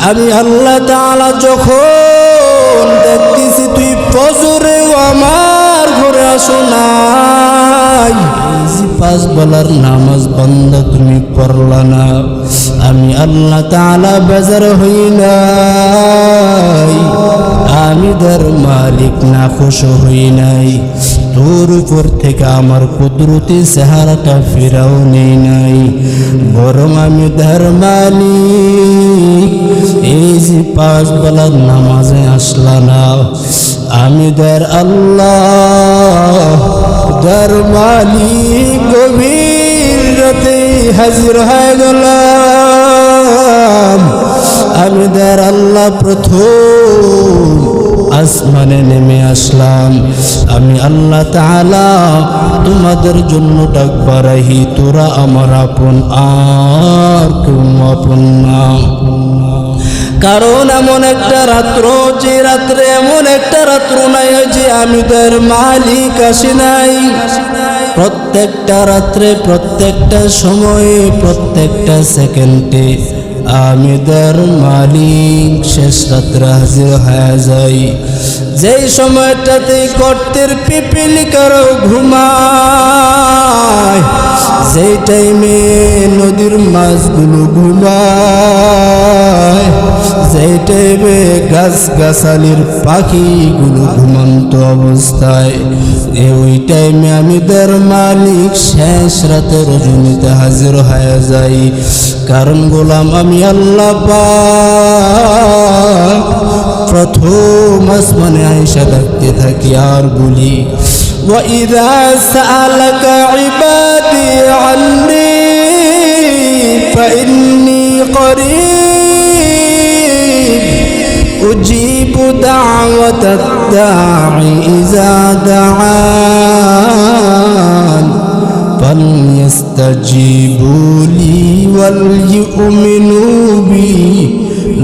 আমি আল্লাহ তাআলা যখন দেখতেছি তুই ফজরেও আমার ঘরে আসো নাই, পাঁচ বেলার নামাজ বান্দা তুমি পড়লা না, আমি আল্লাহ তাআলা বেজার হই নাই, আমি তার মালিক না খুশ হই নাই, তোর উপর থেকে আমার কুদরতি চেহারাটা ফিরাও নেই নাই, বরং আমি তার মালিক। এই যে পাঁচ বেলার নামাজে আসলা না, আমি তার আল্লাহ তার মালিক গভীর রাতে হাজির হয়ে গেলাম। আমি তার আল্লাহ প্রথম আসমানে নেমে আসলাম। আমি আল্লাহ তাআলা তোমাদের জন্য ডাক বাড়াই, তোরা আমার আপন আর কেউ আপন না। কারণ এমন একটা রাত্র, যে রাত্রে এমন একটা রাত্র নাই যে আমি তার মালিক আসি নাই। প্রত্যেকটা রাত্রে, প্রত্যেকটা সময়ে, প্রত্যেকটা সেকেন্ডে আমি তার মালিক শেষ রাত্রে হাজির হয়ে যাই। যেই সময়টাতে গর্তের পিপিলিকারও ঘুমায়, যেই টাইমে নদীর মাছগুলো ঘুমায়, যেই টাইমে গাছ গাছালির পাখিগুলো ঘুমন্ত অবস্থায়, ওই টাইমে আমি তার মালিক শেষ রাতে রজনীতে হাজির হয়ে যাই। কারণ গোলাম আমি আল্লাহ পাক প্রথম আসমানে আয়েশা ডাকতে থাকি আর বলি, وَإِذَا سَأَلَكَ عِبَادِي عَنِّي فَإِنِّي قَرِيبٌ أُجِيبُ دَعْوَةَ الدَّاعِ إِذَا دَعَانِ فَلْيَسْتَجِيبُوا لِي وَلْيُؤْمِنُوا بِي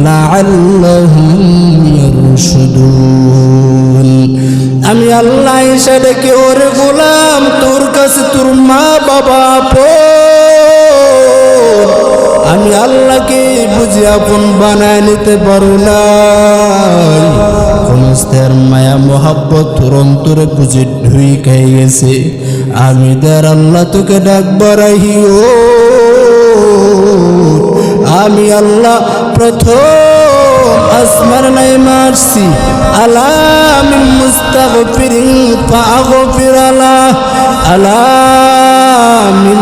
لَعَلَّهُمْ يَرْشُدُونَ। আমি আল্লাহ এসে ডেকে, ওরে গোলাম তোর কাছে তোর মা বাবা আপন, আমি আল্লাহকে বুঝে আপন বানায় নিতে পারো না। সমস্তের মায়া মোহাব্বত তোর অন্তরে বুঝে ঢুই খাই গেছে। আমি তার আল্লাহ তোকে ডাক বাড়াই, ও আমি আল্লাহ প্রথম আসমান নাই মারছি, আলা মিন মুস্তাগফিরিন ফাগফির আলাহ, আলা মিন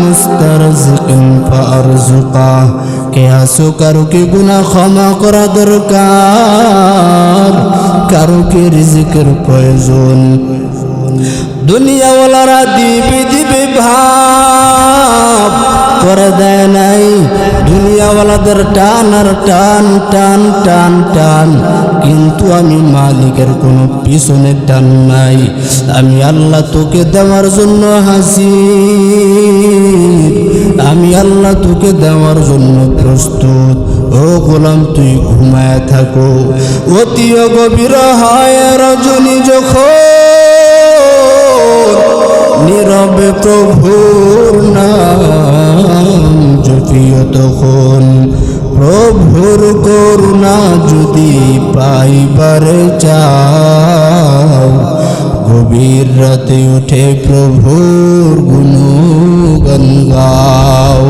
মুস্তারজিকিন ফারজুকাহ। কে আসো কারো কি গুনাহ ক্ষমা করা দরকার, কারো কি রিজিকের প্রয়োজন। দুনিয়াওয়ালারা দিবে দিবে ভাব করে দেয় নাই, দুনিয়াওয়ালাদের টান আর টান টান টান টান, কিন্তু আমি মালিকের কোনো পিছনে টান নাই। আমি আল্লাহ তোকে দেওয়ার জন্য হাজির, আমি আল্লাহ তোকে দেওয়ার জন্য প্রস্তুত। ও গোলাম তুই ঘুমায় থাকো, অতি গভীর হয় রজনী যখন, নীরবে প্রভুর নাম জপিও তখন। প্রভুর করুণা যদি পাইবারে চাও, গভীর রাতে উঠে প্রভুর গুণগান গাও।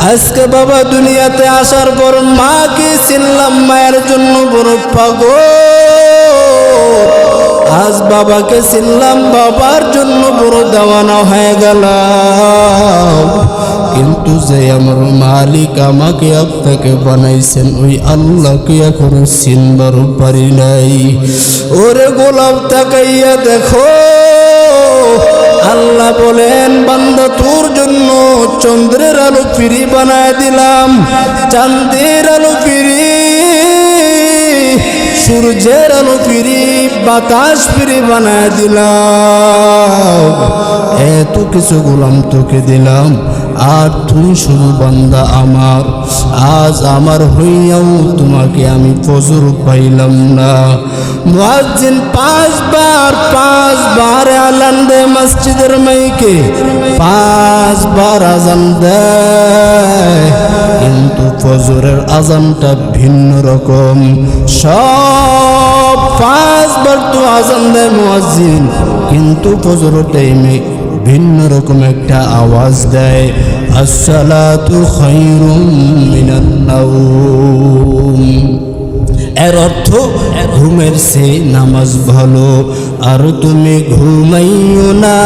আজকে বাবা দুনিয়াতে আসার পর মাকে চিনলাম, মায়ের জন্য বড় পাগল। আজ বাবাকে চিনলাম, বাবার জন্য বড় দেওয়ানা হয়ে গেল। কিন্তু যে আমার মালিক আমাকে আপনাকে বানাইছেন, ওই আল্লাহকে এখনো চিনবার পারি নাই। ওরে গোলাম তাকাইয়া দেখো, আল্লাহ বলেন বান্দা তোর জন্য চন্দ্রের আলো ফিরি বানায় দিলাম, চাঁদের আলো ফিরি, সূর্যের আলো ফিরি, বাতাস ফিরি বানায় দিলাম। এত কিছু গোলাম তোকে দিলাম, আর তুমি শুধু বান্দা আমার। আজ আমার হইয়াও তোমাকে আমি ফজর পাইলাম না। মুয়াজ্জিন পাঁচবার আলান দে মসজিদের মাইকে, 5 বার আজান দেয়, কিন্তু ফজরের আজানটা ভিন্ন রকম। সব 5 বার তো আজান দেয় মুয়াজ্জিন, কিন্তু ফজরের টাইমে ভিন্ন রকম একটা আওয়াজ দেয়, আসসালাতু খায়রুম মিনান নাওম। এর অর্থ ঘুমের সে নামাজ ভালো। আর তুমি ঘুমাইও না,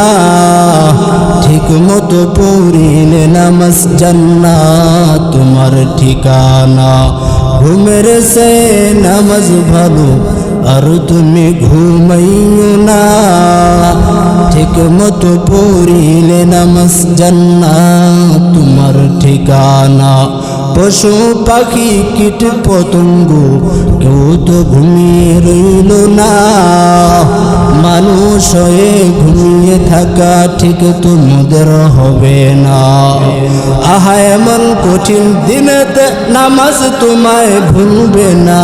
ঠিক মতো পড়িলে নামাজ জান্নাত তোমার ঠিকানা। ঘুমের সে নামাজ ভালো, আর তুমি ঘুমাইও না, ঠিক মতো পড়িলে নামাজ জান্নাত তোমার ঠিকানা। পশু পাখি কীট পতঙ্গ কেউ তো ঘুমিয়ে রইল না, মানুষ হয়ে ঘুমিয়ে থাকা ঠিক তোমাদের হবে না। আহা এমন কঠিন দিনেতে নামাজ তোমায় ভুলবে না,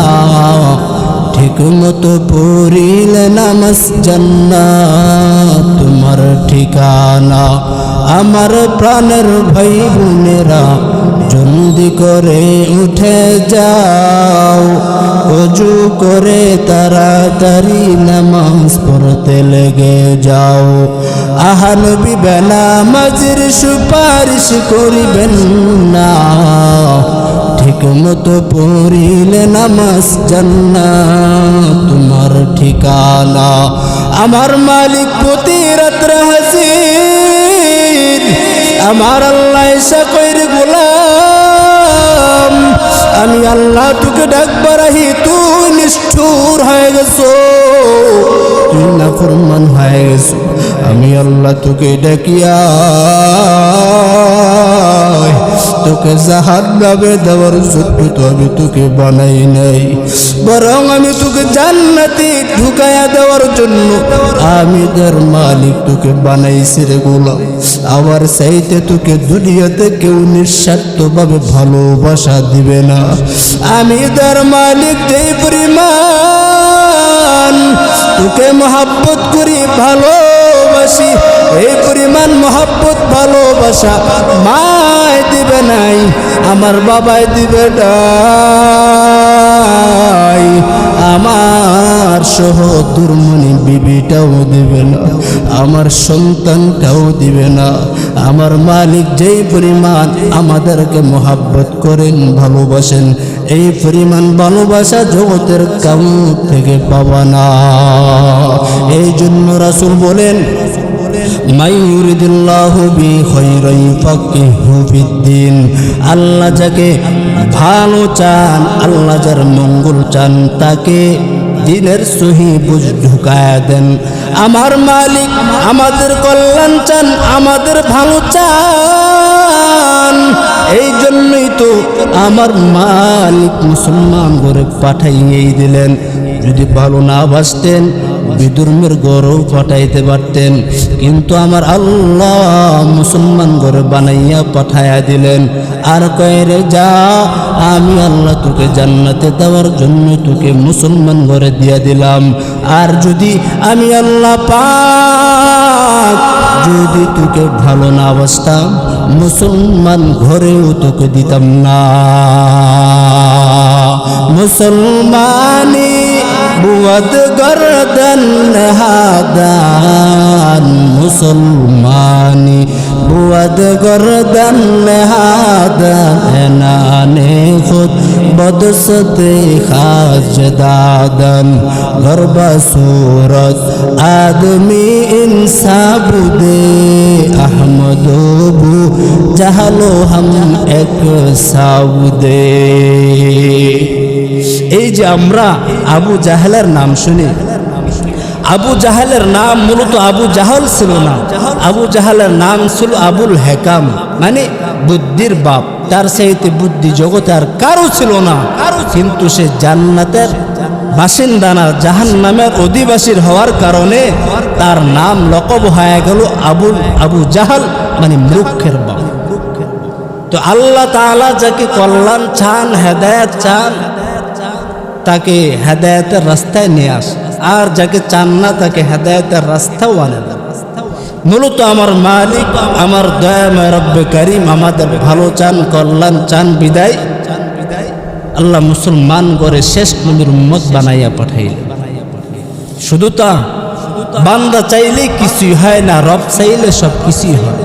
ঠিক মতো পড়িলে নামাজ জান্নাত তোমার ঠিকানা। আমার প্রাণের ভাই বোনেরা, জলদি করে উঠে যাও, ওযু করে তাড়াতাড়ি নামাজ পড়তে লেগে যাও। আহা নবী বেনামাজির সুপারিশ করিবেন না, ঠিক মতো পড়িলে নামাজ জান্নাত তোমার ঠিকানা। আমার মালিক প্রতি রাত্রে হাজির, আমার আল্লাহ এসা কইর গোলাম, আমি আল্লাহ তোকে ডাকবার আহি, তুই নিষ্ঠুর হয়ে গেছো, তুই নাফরমান হয়ে গেছো। আমি আল্লাহ তোকে ডাকিয়া তোকে জাহান্নামে দেওয়ার জন্য তো আমি তোকে বানাই নাই, বরং আমি তোকে জান্নাতে ঢুকাইয়া দেওয়ার জন্য আমি তার মালিক তোকে বানাইছি রে গোলাম। আমার চাইতে তোকে দুনিয়াতে কেউ নিঃস্বার্থভাবে ভালোবাসা দিবে না। আমি তার মালিক যেই পরিমাণ তোকে মহাব্বত করি, ভালোবাসি, এই পরিমাণ মহাব্বত ভালোবাসা মায় দিবে নাই, আমার বাবাই দিবে নাই, আমার সহধর্মণী বিবিটাও দিবে না, আমার সন্তানটাও দিবে না। আমার মালিক যেই পরিমাণ আমাদেরকে মহাব্বত করেন, ভালোবাসেন, এই পরিমাণ ভালোবাসা জগতের কাউর থেকে পাবা না। এই জন্য রাসূল বলেন, মাই ইউরিদুল্লাহু বি খায়রান ফাকিহু ফিদ্দিন। আল্লাহ যাকে ভালো চান, আল্লাহ যার মঙ্গল চান, তাকে দিনের সহি বুঝ ঢুকায়া দেন। আমার মালিক আমাদের কল্যাণ চান, আমাদের ভালো চান, এই জন্যই তো আমার মালিক মুসলমান ঘরে পাঠাইয়েই দিলেন। যদি ভালো না বাসতেন বিধর্মের গৌরব পাঠাইতে পারতেন, কিন্তু আমার আল্লাহ মুসলমান ঘরে বানাইয়া পাঠাইয়া দিলেন। আর কয়ে যা, আমি আল্লাহ তোকে জান্নাতে দেওয়ার জন্য তোকে মুসলমান ঘরে দিয়া দিলাম। আর যদি আমি আল্লাহ পাক যদি তোকে ভালো না বাসতাম, মুসলমান ঘরেও তোকে দিতাম না। মুসলমানি বুয়াদ গর্দন হাদান, মুসলমানি বুয়াদ গর্দন হাদান, এনানে খুদ বদসতে খাজ দাদন, গর্বা সুরত আদমি ইনসাব দে, আহমদবু জাহালো হাম এক সাউদে। এই যে আমরা আবু জাহেলের নাম শুনি, আবু জাহেলের নাম মূলত আবু জাহল ছিল না, আবু জাহেলের নাম ছিল আবুল হেকাম, মানে বুদ্ধির বাপ। তার চাইতে বুদ্ধি জগতে আর কারো ছিল না, কিন্তু সে জান্নাতের বাসিন্দা না, জাহান্নামের অধিবাসীর হওয়ার কারণে তার নাম লকব হয়ে গেল আবু জাহল, মানে মূর্খের বাপ। তো আল্লাহ তাআলা যাকে কল্যাণ চান, হেদায়েত চান, তাকে হেদায়েতের রাস্তায় নিয়ে আসে, আর যাকে চান না তাকে হেদায়েতের রাস্তাও আনে না। মূলত আমার মালিক, আমার দয়াময় রব্বে করিম আমাদের ভালো চান, কল্যাণ চান, বিদায় আল্লাহ মুসলমান করে শেষ নবীর উম্মত বানাইয়া পাঠাইলেন। শুধু তা বান্দা চাইলে কিছুই হয় না, রব চাইলে সব কিছুই হয়।